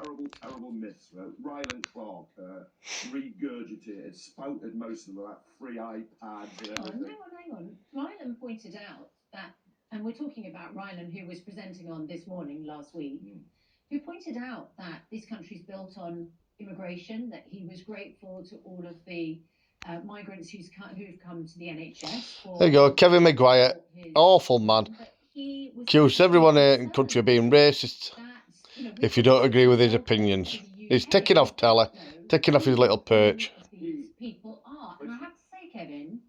terrible, terrible myths. Rylan Clarke regurgitated, spouted most of that free iPads and everything. Hang on. Rylan pointed out that, and we're talking about Rylan, who was presenting on This Morning last week, who pointed out that this country's built on immigration, that he was grateful to all of the migrants who've come to the NHS. There you go, Kevin Maguire, awful man. Accused everyone in the country of being racist if you don't agree with his opinions. He's ticking off telly, ticking off his little perch. People are, and I have to say, Kevin,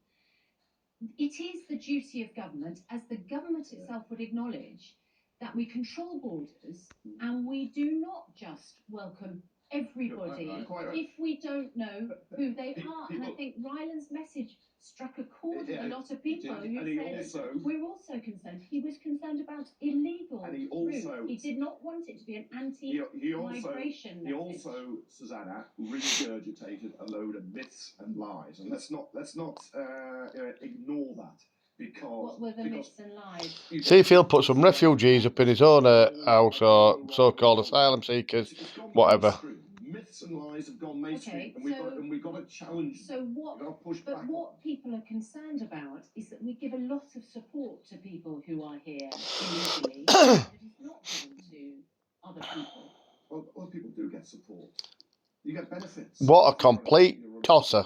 it is the duty of government, as the government itself would acknowledge, that we control borders and we do not just welcome everybody if we don't know who they are. And I think Rylan's message struck a chord with a lot of people who said, we're also concerned. He was concerned about illegal routes. He did not want it to be an anti-migration message. He also, Susanna, regurgitated a load of myths and lies. And let's not ignore that. What were the myths and lies? See if he'll put some refugees up in his own house, or so-called asylum seekers, whatever. Myths and lies have gone mainstream, and we've got to challenge. So what people are concerned about is that we give a lot of support to people who are here illegally, that is not given to other people. Well, other people do get support. You get benefits. What a complete tosser.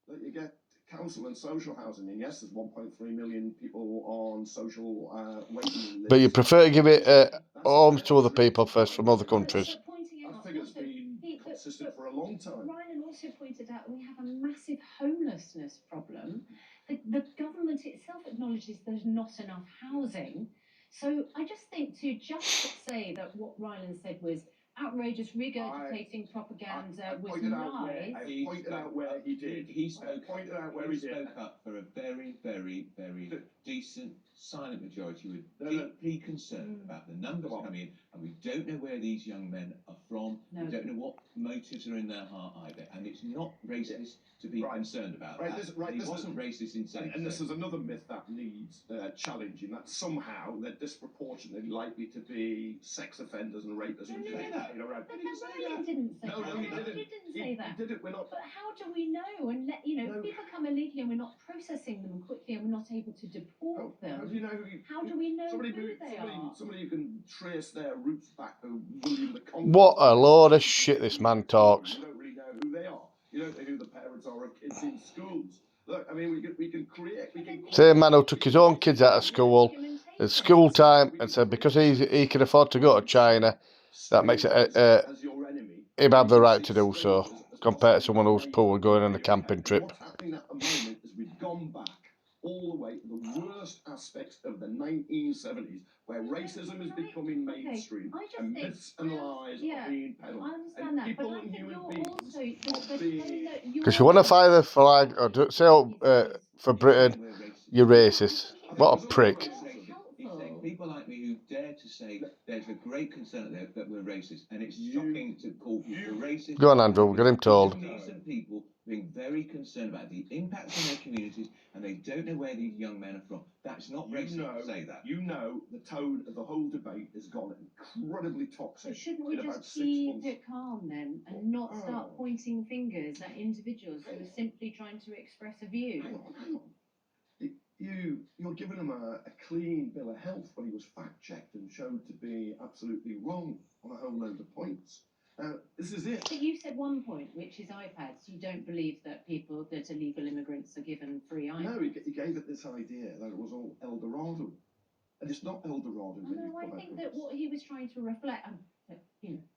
You get council and social housing, and yes, there's 1.3 million people on social waiting lists. But you prefer to give it homes to other people first from other countries. That figure's been consistent for a long time. Ryan also pointed out we have a massive homelessness problem. The government itself acknowledges there's not enough housing. So I just think to just say that what Rylan said was outrageous, regurgitating propaganda with lies. I pointed out where he did. He spoke up for a very, very, very decent, silent majority. We're deeply concerned about the numbers coming in, and we don't know where these young men are from. No. We don't know what motives are in their heart either. And it's not racist to be concerned about that. He wasn't racist in saying. And this is another myth that needs challenging, that somehow they're disproportionately likely to be sex offenders and rapists. He didn't say that. He did it. We're not. But how do we know? And people come illegally and we're not processing them quickly and we're not able to deport them. How do we know who they are? Somebody who can trace their roots back to William the Conqueror. What a load of shit this man talks. You don't really know who they are. You don't know who the parents are of kids in schools. Look, I mean, we can create. Same man who took his own kids out of school at school time and said because he can afford to go to China, that makes it him have the right to do so, compared to someone who's poor going on a camping trip. What's happening at the moment is we've gone back all the way to the worst aspects of the 1970s, where racism is becoming mainstream and myths and lies are being peddled. I understand that, but I think you're also... Because you want to fly the flag or say for Britain, you're racist. What a prick. People like me who dare to say there's a great concern that we're racist, and it's shocking to call people racist. Go on, Andrew, get him told. Decent people being very concerned about the impact on their communities, and they don't know where these young men are from. That's not racist to say that. You know, the tone of the whole debate has gone incredibly toxic. So shouldn't we just keep it calm then, and not start pointing fingers at individuals who are simply trying to express a view? Hang on. You're giving him a clean bill of health when he was fact-checked and showed to be absolutely wrong on a whole load of points. This is it. But you said one point, which is iPads. You don't believe that illegal immigrants are given free iPads? No, he gave it this idea that it was all El Dorado. And it's not El Dorado. No, I think that what he was trying to reflect...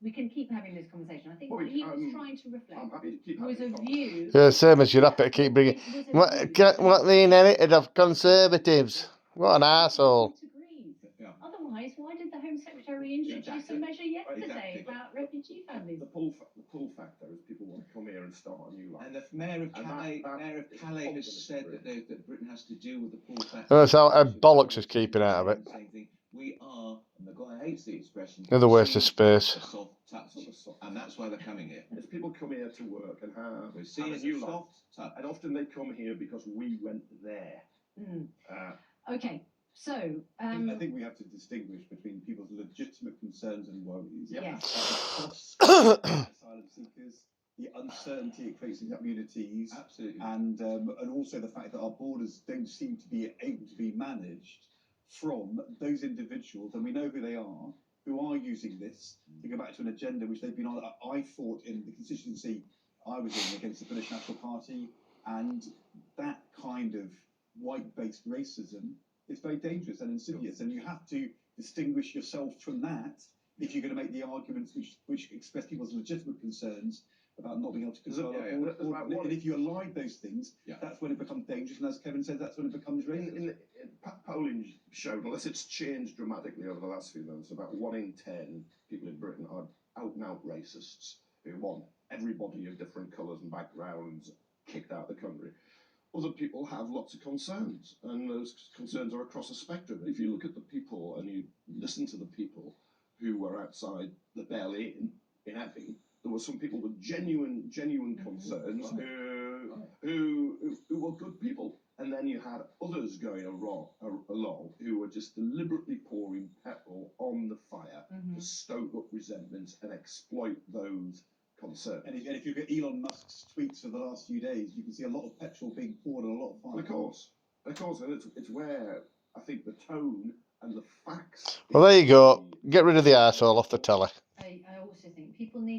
we can keep having this conversation. I think what he was trying to reflect was a view... Yeah, same as you're happy to keep bringing... What the inherited of Conservatives? What an arsehole. Otherwise, why did the Home Secretary introduce a measure yesterday about refugee families? The pull factor is people want to come here and start a new life. And the Mayor of Calais has said that Britain has to deal with the pull factor. So bollocks is keeping out of it. We are, and the guy hates the expression, Another waste of space. And that's why they're coming here. If people come here to work and have a new soft life, touch. and often they come here because we went there. Okay. So, I think we have to distinguish between people's legitimate concerns and worries. Yes. asylum seekers, the uncertainty it creates in communities, Absolutely. and also the fact that our borders don't seem to be able to be managed from those individuals, and we know who they are, who are using this to go back to an agenda which they've been on. I fought in the constituency I was in against the British National Party, and that kind of white-based racism is very dangerous and insidious, and you have to distinguish yourself from that if you're going to make the arguments which express people's legitimate concerns about not being able to control our border. And if you allied those things, that's when it becomes dangerous, and as Kevin said, that's when it becomes racist. Polling showed, unless it's changed dramatically over the last few months, about 1 in 10 people in Britain are out-and-out racists who want everybody of different colours and backgrounds kicked out of the country. Other people have lots of concerns, and those concerns are across a spectrum. If you look at the people and you listen to the people who were outside the Bell Inn in Epping, there were some people with genuine concerns who were good people. And then you had others going along who were just deliberately pouring petrol on the fire to stoke up resentment and exploit those concerns. And if you look at Elon Musk's tweets for the last few days, you can see a lot of petrol being poured on a lot of fire. Of course, and it's where I think the tone and the facts. Well, there you go. Get rid of the arsehole off the telly. I also think people need